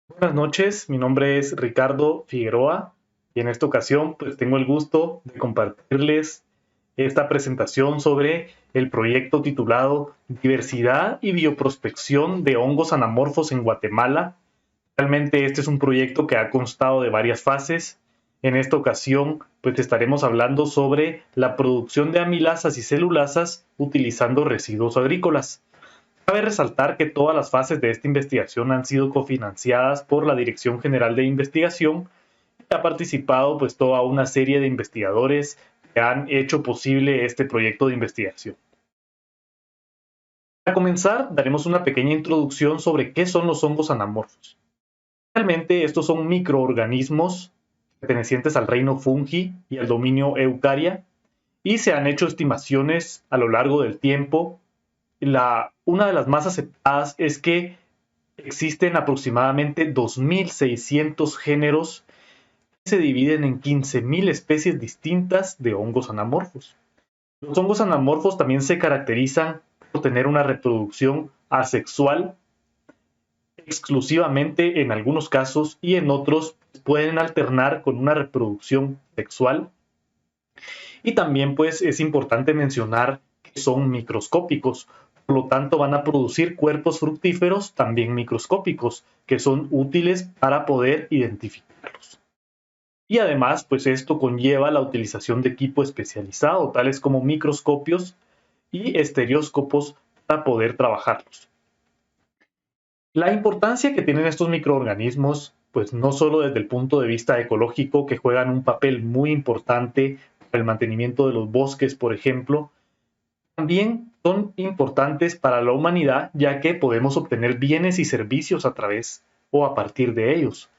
Buenas noches, mi nombre es Ricardo Figueroa y en esta ocasión pues tengo el gusto de compartirles esta presentación sobre el proyecto titulado Diversidad y bioprospección de hongos anamorfos en Guatemala. Realmente este es un proyecto que ha constado de varias fases. En esta ocasión pues estaremos hablando sobre la producción de amilasas y celulasas utilizando residuos agrícolas. Cabe resaltar que todas las fases de esta investigación han sido cofinanciadas por la Dirección General de Investigación y ha participado pues toda una serie de investigadores que han hecho posible este proyecto de investigación. Para comenzar, daremos una pequeña introducción sobre qué son los hongos anamorfos. Realmente estos son microorganismos pertenecientes al reino fungi y al dominio Eucaria y se han hecho estimaciones a lo largo del tiempo. Una de las más aceptadas es que existen aproximadamente 2.600 géneros que se dividen en 15.000 especies distintas de hongos anamorfos. Los hongos anamorfos también se caracterizan por tener una reproducción asexual exclusivamente en algunos casos y en otros pueden alternar con una reproducción sexual. Y también pues es importante mencionar que son microscópicos, por lo tanto van a producir cuerpos fructíferos también microscópicos, que son útiles para poder identificarlos. Y además, pues esto conlleva la utilización de equipo especializado, tales como microscopios y estereoscopos para poder trabajarlos. La importancia que tienen estos microorganismos, pues no solo desde el punto de vista ecológico, que juegan un papel muy importante para el mantenimiento de los bosques, por ejemplo, también son importantes para la humanidad, ya que podemos obtener bienes y servicios a través o a partir de ellos.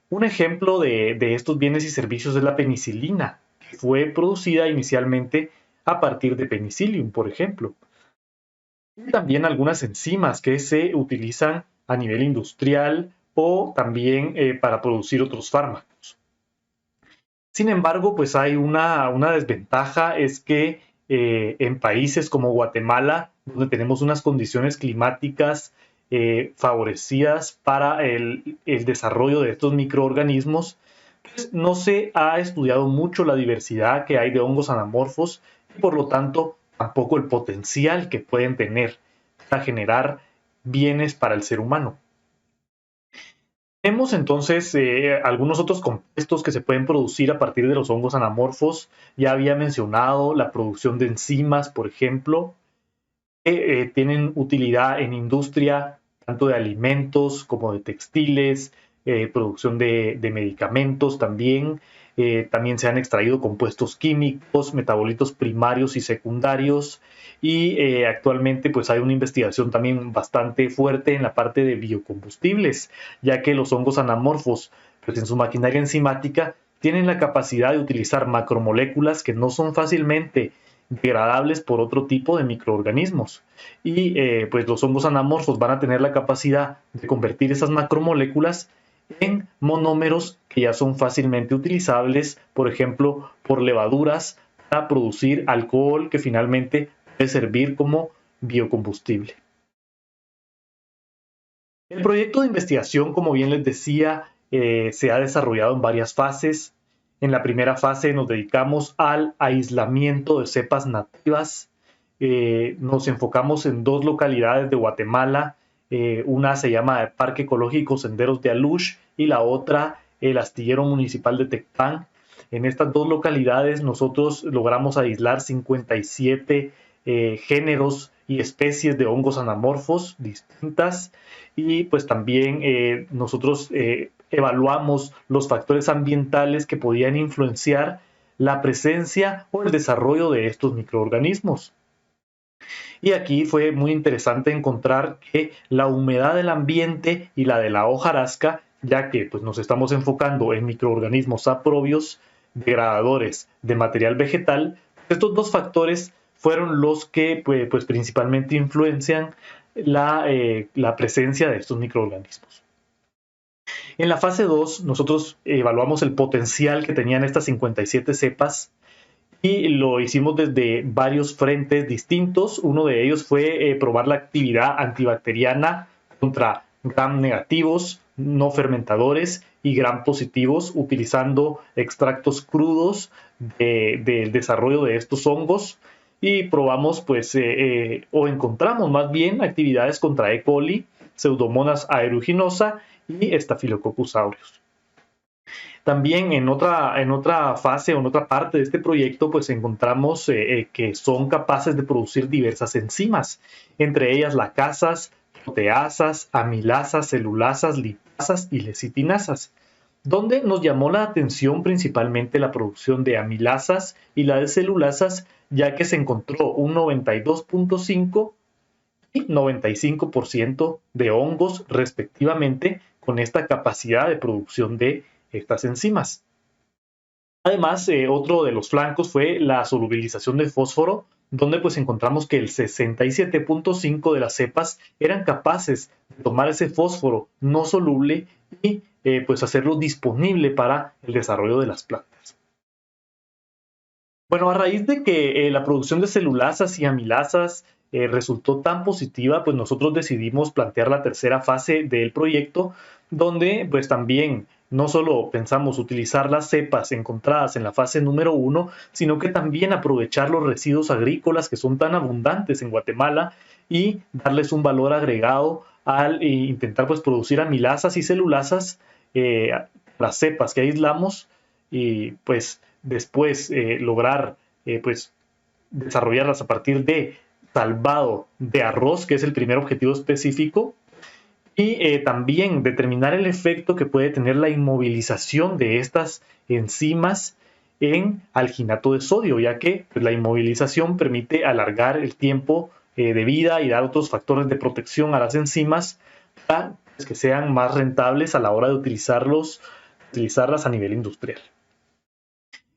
Un ejemplo de estos bienes y servicios es la penicilina, que fue producida inicialmente a partir de penicillium, por ejemplo. Y también algunas enzimas que se utilizan a nivel industrial o también para producir otros fármacos. Sin embargo, pues hay una desventaja, es que en países como Guatemala, donde tenemos unas condiciones climáticas favorecidas para el desarrollo de estos microorganismos, pues no se ha estudiado mucho la diversidad que hay de hongos anamorfos y por lo tanto tampoco el potencial que pueden tener para generar bienes para el ser humano. Tenemos entonces algunos otros compuestos que se pueden producir a partir de los hongos anamorfos. Ya había mencionado la producción de enzimas, por ejemplo, que tienen utilidad en industria tanto de alimentos como de textiles, producción de medicamentos también. También se han extraído compuestos químicos, metabolitos primarios y secundarios y actualmente pues hay una investigación también bastante fuerte en la parte de biocombustibles, ya que los hongos anamorfos pues en su maquinaria enzimática tienen la capacidad de utilizar macromoléculas que no son fácilmente degradables por otro tipo de microorganismos. Y pues los hongos anamorfos van a tener la capacidad de convertir esas macromoléculas en monómeros que ya son fácilmente utilizables, por ejemplo, por levaduras para producir alcohol que finalmente puede servir como biocombustible. El proyecto de investigación, como bien les decía, se ha desarrollado en varias fases. En la primera fase nos dedicamos al aislamiento de cepas nativas. Nos enfocamos en dos localidades de Guatemala. Una se llama Parque Ecológico Senderos de Alush y la otra el Astillero Municipal de Tecpan. En estas dos localidades nosotros logramos aislar 57 géneros y especies de hongos anamorfos distintas y pues también nosotros evaluamos los factores ambientales que podían influenciar la presencia o el desarrollo de estos microorganismos. Y aquí fue muy interesante encontrar que la humedad del ambiente y la de la hojarasca, ya que pues, nos estamos enfocando en microorganismos saprobios, degradadores de material vegetal, estos dos factores fueron los que pues, principalmente influencian la presencia de estos microorganismos. En la fase 2, nosotros evaluamos el potencial que tenían estas 57 cepas y lo hicimos desde varios frentes distintos. Uno de ellos fue probar la actividad antibacteriana contra gram negativos, no fermentadores y gram positivos, utilizando extractos crudos del desarrollo de estos hongos, y probamos pues o encontramos más bien actividades contra E. coli, Pseudomonas aeruginosa y Staphylococcus aureus. También en otra fase o en otra parte de este proyecto pues encontramos que son capaces de producir diversas enzimas, entre ellas lacasas, proteasas, amilasas, celulasas, lipasas y lecitinasas, donde nos llamó la atención principalmente la producción de amilasas y la de celulasas, ya que se encontró un 92.5 y 95% de hongos respectivamente con esta capacidad de producción de estas enzimas. Además, otro de los flancos fue la solubilización de fósforo, donde pues encontramos que el 67.5 de las cepas eran capaces de tomar ese fósforo no soluble y pues hacerlo disponible para el desarrollo de las plantas. Bueno, a raíz de que la producción de celulasas y amilasas resultó tan positiva, pues nosotros decidimos plantear la tercera fase del proyecto, donde pues también no solo pensamos utilizar las cepas encontradas en la fase número 1, sino que también aprovechar los residuos agrícolas que son tan abundantes en Guatemala y darles un valor agregado al intentar pues producir amilasas y celulasas, las cepas que aislamos, y pues después lograr pues desarrollarlas a partir de salvado de arroz, que es el primer objetivo específico, y también determinar el efecto que puede tener la inmovilización de estas enzimas en alginato de sodio, ya que pues, la inmovilización permite alargar el tiempo de vida y dar otros factores de protección a las enzimas para pues, que sean más rentables a la hora de utilizarlas a nivel industrial.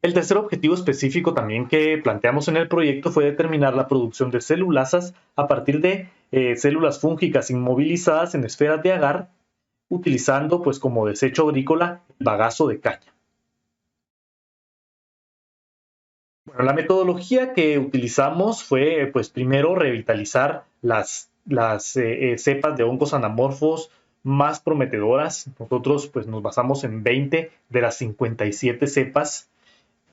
El tercer objetivo específico también que planteamos en el proyecto fue determinar la producción de celulasas a partir de células fúngicas inmovilizadas en esferas de agar, utilizando pues como desecho agrícola el bagazo de caña. Bueno, la metodología que utilizamos fue pues primero revitalizar las cepas de hongos anamorfos más prometedoras. Nosotros pues nos basamos en 20 de las 57 cepas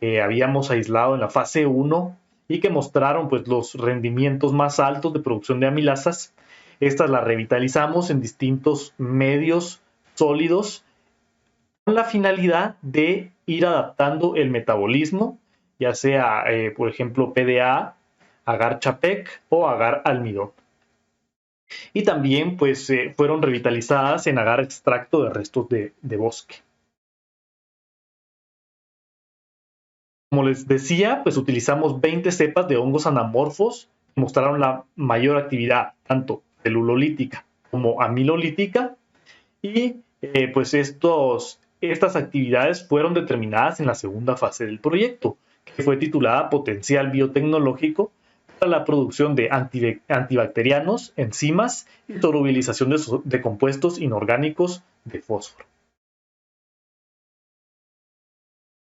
que habíamos aislado en la fase 1 y que mostraron pues, los rendimientos más altos de producción de amilasas. Estas las revitalizamos en distintos medios sólidos con la finalidad de ir adaptando el metabolismo, ya sea, por ejemplo, PDA, agar-chapec o agar-almidón. Y también pues, fueron revitalizadas en agar extracto de restos de bosque. Como les decía, pues utilizamos 20 cepas de hongos anamorfos que mostraron la mayor actividad, tanto celulolítica como amilolítica, y pues estas actividades fueron determinadas en la segunda fase del proyecto, que fue titulada Potencial Biotecnológico para la producción de antibacterianos, enzimas y solubilización de compuestos inorgánicos de fósforo.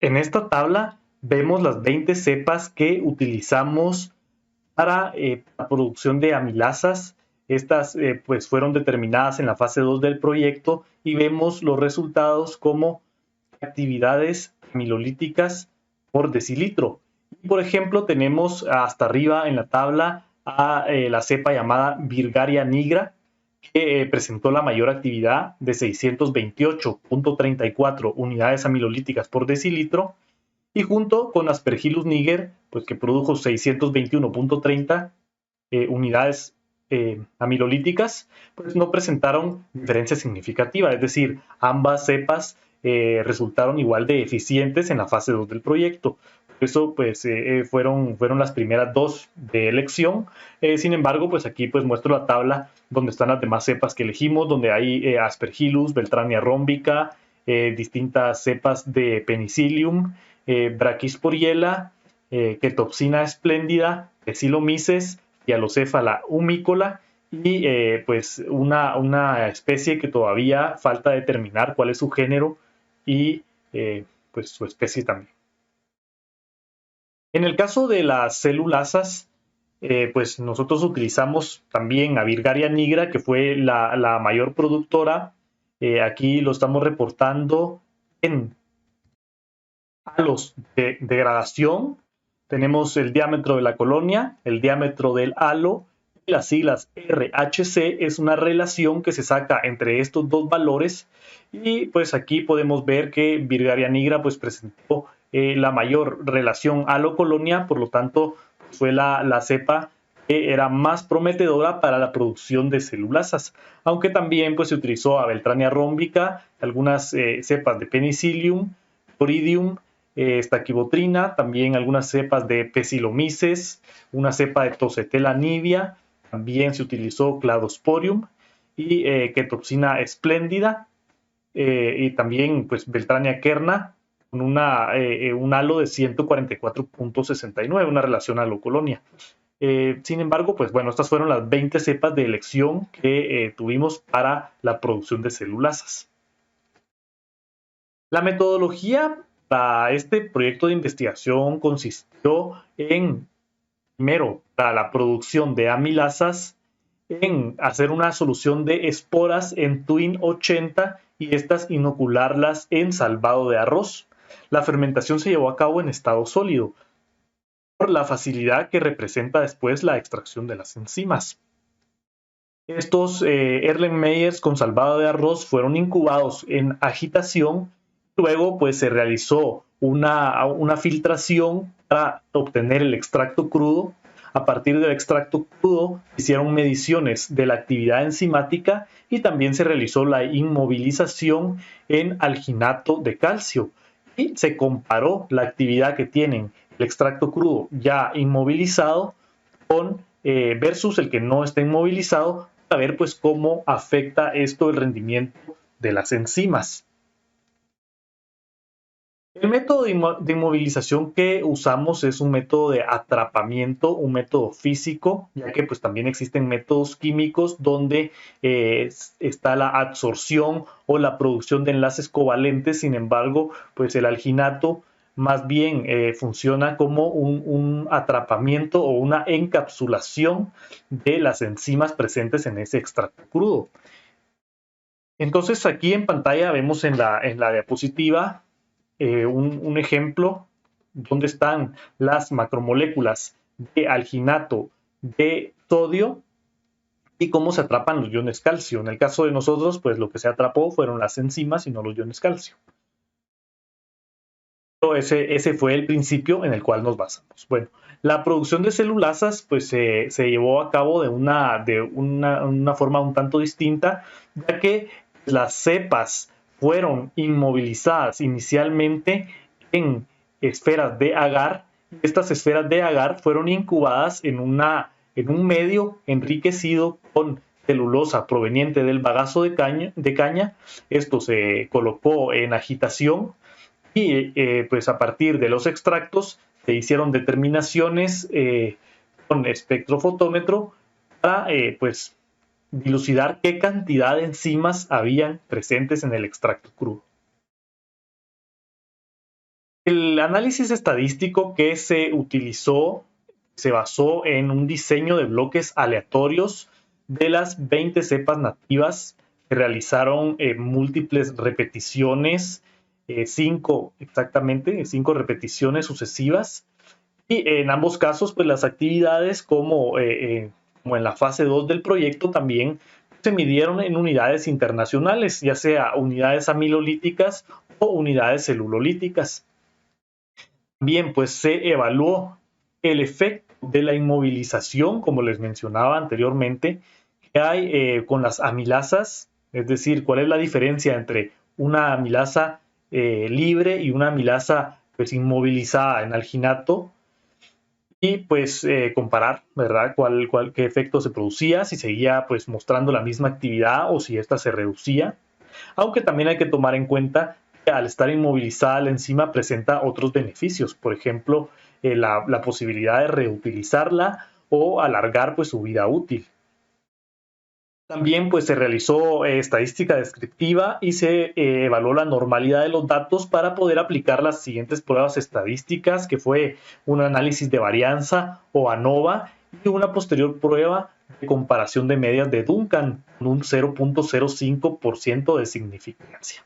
En esta tabla vemos las 20 cepas que utilizamos para la producción de amilasas. Estas pues fueron determinadas en la fase 2 del proyecto y vemos los resultados como actividades amilolíticas por decilitro. Por ejemplo, tenemos hasta arriba en la tabla a la cepa llamada Virgaria nigra, que presentó la mayor actividad de 628.34 unidades amilolíticas por decilitro, y junto con Aspergillus niger, pues que produjo 621.30 unidades amilolíticas, pues no presentaron diferencia significativa, es decir, ambas cepas resultaron igual de eficientes en la fase 2 del proyecto. Por eso pues, fueron las primeras dos de elección. Sin embargo, pues aquí pues muestro la tabla donde están las demás cepas que elegimos, donde hay Aspergillus, Beltrania rhombica, distintas cepas de Penicillium, Brachysporiella, Ketopsina espléndida, Pecilomyces, Hyalocéphala humicola, y pues una especie que todavía falta determinar cuál es su género y pues su especie también. En el caso de las celulasas, pues nosotros utilizamos también a Virgaria nigra, que fue la mayor productora, Aquí lo estamos reportando en halos de degradación. Tenemos el diámetro de la colonia, el diámetro del halo, y las siglas RHC es una relación que se saca entre estos dos valores, y pues aquí podemos ver que Birgaria nigra pues presentó la mayor relación halo-colonia, por lo tanto fue la cepa que era más prometedora para la producción de celulasas, aunque también pues se utilizó a Beltrania rómbica, algunas cepas de Penicillium, Coridium, estaquibotrina, también algunas cepas de Pecilomyces, una cepa de Tosetela nivea, también se utilizó Cladosporium y Ketoxina espléndida, y también pues Beltrania kerna con un halo de 144.69, una relación halo-colonia. Sin embargo, pues bueno, estas fueron las 20 cepas de elección que tuvimos para la producción de celulasas. La metodología para este proyecto de investigación consistió en, primero, para la producción de amilasas, en hacer una solución de esporas en Twin 80 y estas inocularlas en salvado de arroz. La fermentación se llevó a cabo en estado sólido, por la facilidad que representa después la extracción de las enzimas. Estos Erlenmeyers con salvado de arroz fueron incubados en agitación. Luego pues se realizó una filtración para obtener el extracto crudo. A partir del extracto crudo hicieron mediciones de la actividad enzimática y también se realizó la inmovilización en alginato de calcio. Y se comparó la actividad que tienen el extracto crudo ya inmovilizado con versus el que no está inmovilizado, para ver pues cómo afecta esto el rendimiento de las enzimas. El método de inmovilización que usamos es un método de atrapamiento, un método físico, ya que pues también existen métodos químicos donde está la absorción o la producción de enlaces covalentes. Sin embargo, pues el alginato más bien funciona como un atrapamiento o una encapsulación de las enzimas presentes en ese extracto crudo. Entonces aquí en pantalla vemos en la diapositiva un ejemplo donde están las macromoléculas de alginato de sodio y cómo se atrapan los iones calcio. En el caso de nosotros, pues lo que se atrapó fueron las enzimas y no los iones calcio. Ese fue el principio en el cual nos basamos. Bueno, la producción de celulasas pues se llevó a cabo de una forma un tanto distinta, ya que las cepas fueron inmovilizadas inicialmente en esferas de agar. Estas esferas de agar fueron incubadas en un medio enriquecido con celulosa proveniente del bagazo de caña. Esto se colocó en agitación y pues a partir de los extractos se hicieron determinaciones con espectrofotómetro para pues dilucidar qué cantidad de enzimas habían presentes en el extracto crudo. El análisis estadístico que se utilizó se basó en un diseño de bloques aleatorios de las 20 cepas nativas. Se realizaron múltiples repeticiones, 5 repeticiones sucesivas, y en ambos casos pues las actividades como en la fase 2 del proyecto también se midieron en unidades internacionales, ya sea unidades amilolíticas o unidades celulolíticas. También pues se evaluó el efecto de la inmovilización, como les mencionaba anteriormente, que hay con las amilasas, es decir, cuál es la diferencia entre una amilasa libre y una amilasa pues inmovilizada en alginato, y pues comparar, ¿verdad? Qué efecto se producía, si seguía pues mostrando la misma actividad o si esta se reducía. Aunque también hay que tomar en cuenta que al estar inmovilizada la enzima presenta otros beneficios, por ejemplo, la posibilidad de reutilizarla o alargar pues su vida útil. También pues se realizó estadística descriptiva y se evaluó la normalidad de los datos para poder aplicar las siguientes pruebas estadísticas, que fue un análisis de varianza o ANOVA y una posterior prueba de comparación de medias de Duncan, con un 0.05% de significancia.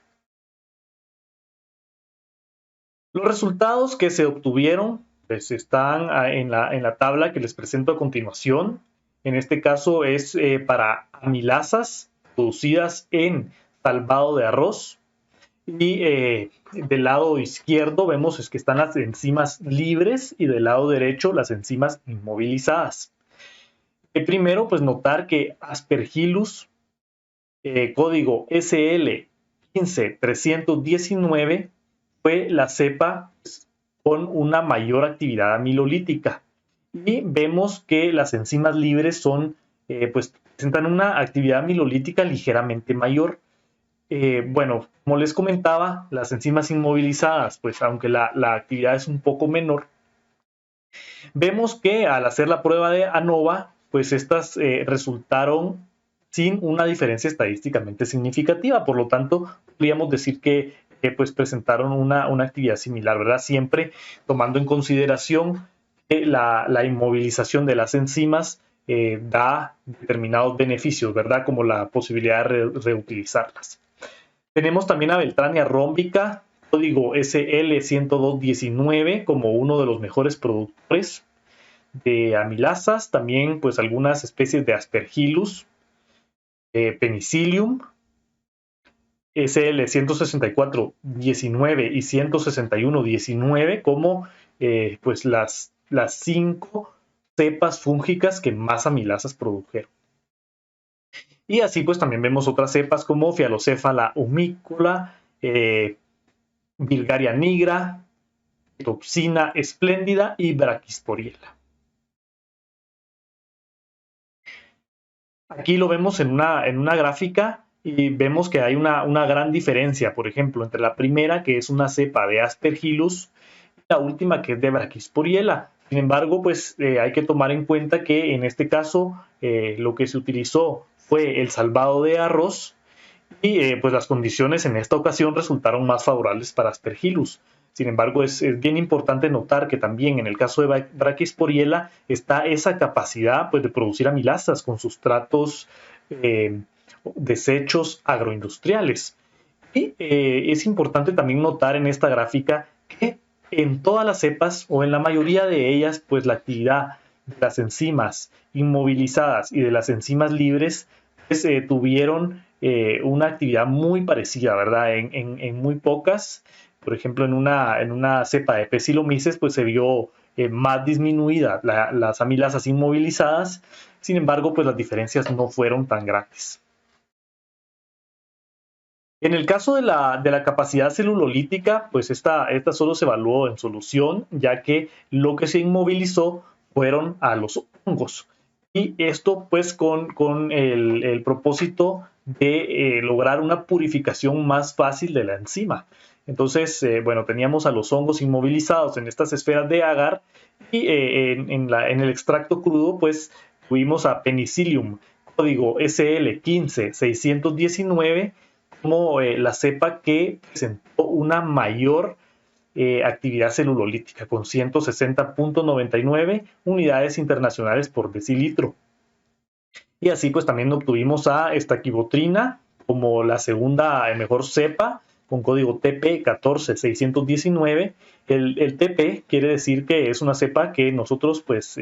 Los resultados que se obtuvieron pues, están en la tabla que les presento a continuación. En este caso es para amilasas producidas en salvado de arroz. Y del lado izquierdo vemos es que están las enzimas libres y del lado derecho las enzimas inmovilizadas. Primero, pues notar que Aspergillus, código SL15319, fue la cepa pues, con una mayor actividad amilolítica. Y vemos que las enzimas libres son, pues, presentan una actividad amilolítica ligeramente mayor. Bueno, como les comentaba, las enzimas inmovilizadas, pues aunque la actividad es un poco menor, vemos que al hacer la prueba de ANOVA, pues estas resultaron sin una diferencia estadísticamente significativa. Por lo tanto, podríamos decir que pues presentaron una actividad similar, ¿verdad? Siempre tomando en consideración que la inmovilización de las enzimas da determinados beneficios, ¿verdad? Como la posibilidad de reutilizarlas. Tenemos también a Beltrania rómbica, código SL10219, como uno de los mejores productores de amilasas. También pues algunas especies de Aspergillus, Penicillium, SL16419 y 16119 como pues las 5 cepas fúngicas que más amilasas produjeron. Y así pues también vemos otras cepas como Phyalocephala humícola, Bilgaria nigra, Toxina espléndida y Brachysporiella. Aquí lo vemos en una gráfica y vemos que hay una gran diferencia, por ejemplo, entre la primera, que es una cepa de Aspergillus, y la última, que es de Brachysporiella. Sin embargo, pues hay que tomar en cuenta que en este caso lo que se utilizó fue el salvado de arroz y pues las condiciones en esta ocasión resultaron más favorables para Aspergillus. Sin embargo, es bien importante notar que también en el caso de Brachysporiella está esa capacidad pues, de producir amilasas con sustratos desechos agroindustriales. Y es importante también notar en esta gráfica que en todas las cepas o en la mayoría de ellas, pues la actividad de las enzimas inmovilizadas y de las enzimas libres pues, tuvieron una actividad muy parecida, ¿verdad? En muy pocas, por ejemplo, en una cepa de Paecilomyces, pues se vio más disminuida las amilasas inmovilizadas. Sin embargo, pues las diferencias no fueron tan grandes. En el caso de la capacidad celulolítica, pues esta solo se evaluó en solución, ya que lo que se inmovilizó fueron a los hongos. Y esto pues con el propósito de lograr una purificación más fácil de la enzima. Entonces, bueno, teníamos a los hongos inmovilizados en estas esferas de agar y en el extracto crudo pues tuvimos a Penicillium, código SL15619, como la cepa que presentó una mayor actividad celulolítica con 160.99 unidades internacionales por decilitro. Y así pues también obtuvimos a estaquibotrina como la segunda mejor cepa con código TP14619. El TP quiere decir que es una cepa que nosotros pues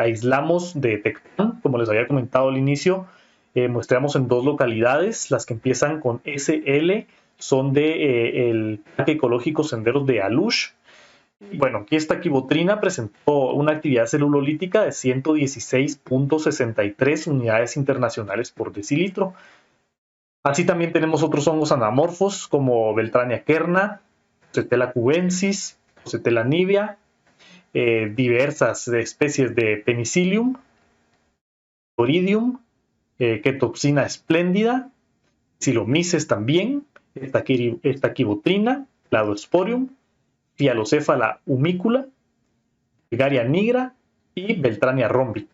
aislamos de Tecpan, como les había comentado al inicio. Muestramos en 2 localidades, las que empiezan con SL son de el Parque Ecológico Senderos de Alush. Bueno, aquí estaquibotrina presentó una actividad celulolítica de 116.63 unidades internacionales por decilitro. Así también tenemos otros hongos anamorfos como Beltrania kerna, Pocetella cubensis, Pocetella nivea, diversas especies de Penicillium, Oridium, Ketoxina espléndida, Phyllomyces también, estaquibotrina, Cladosporium, Phyalocephala humícola, Bilgaria nigra y Beltrania rómbica.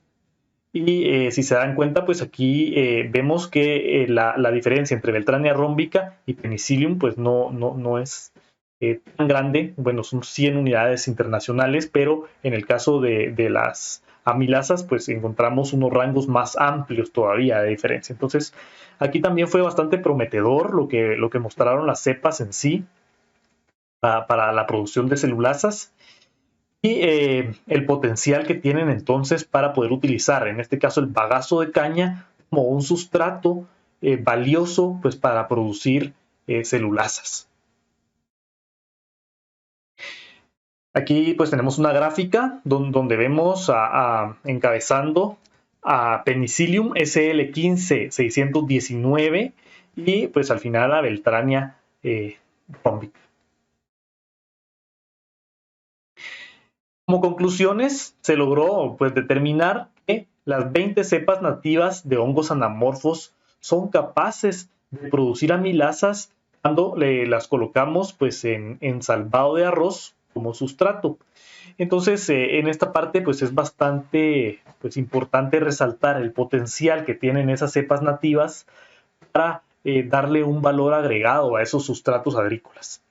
Y si se dan cuenta, pues aquí vemos que la diferencia entre Beltrania rómbica y Penicillium pues no es tan grande. Bueno, son 100 unidades internacionales, pero en el caso de las amilasas, pues encontramos unos rangos más amplios todavía de diferencia. Entonces, aquí también fue bastante prometedor lo que mostraron las cepas en sí para la producción de celulasas y el potencial que tienen entonces para poder utilizar, en este caso, el bagazo de caña como un sustrato valioso pues, para producir celulasas. Aquí pues tenemos una gráfica donde vemos encabezando a Penicillium SL15-619 y pues al final a Beltrania rhombica. Como conclusiones, se logró pues, determinar que las 20 cepas nativas de hongos anamorfos son capaces de producir amilasas cuando las colocamos pues, en salvado de arroz como sustrato. Entonces, en esta parte pues, es bastante pues, importante resaltar el potencial que tienen esas cepas nativas para darle un valor agregado a esos sustratos agrícolas.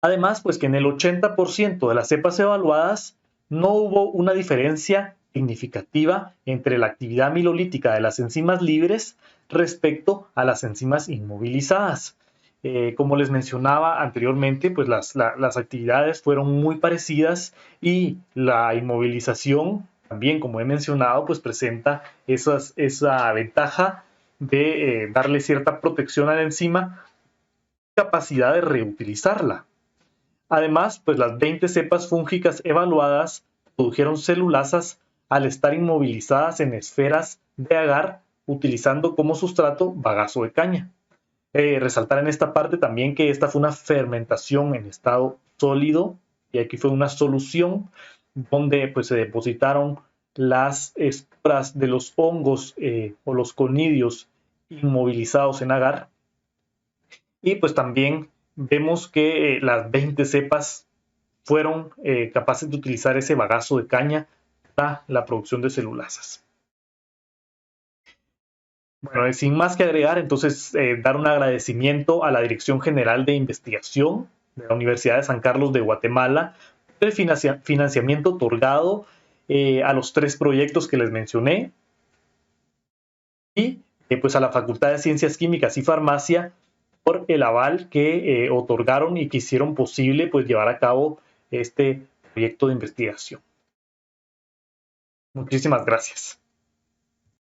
Además, pues que en el 80% de las cepas evaluadas no hubo una diferencia significativa entre la actividad amilolítica de las enzimas libres respecto a las enzimas inmovilizadas. Como les mencionaba anteriormente, pues las actividades fueron muy parecidas y la inmovilización también, como he mencionado, pues presenta esa ventaja de darle cierta protección a la enzima, capacidad de reutilizarla. Además, pues las 20 cepas fúngicas evaluadas produjeron celulasas al estar inmovilizadas en esferas de agar utilizando como sustrato bagazo de caña. Resaltar en esta parte también que esta fue una fermentación en estado sólido y aquí fue una solución donde pues, se depositaron las esporas de los hongos o los conidios inmovilizados en agar. Y pues también vemos que las 20 cepas fueron capaces de utilizar ese bagazo de caña para la producción de celulasas. Bueno, sin más que agregar, entonces dar un agradecimiento a la Dirección General de Investigación de la Universidad de San Carlos de Guatemala por el financiamiento otorgado a los 3 proyectos que les mencioné y pues a la Facultad de Ciencias Químicas y Farmacia por el aval que otorgaron y que hicieron posible pues, llevar a cabo este proyecto de investigación. Muchísimas gracias.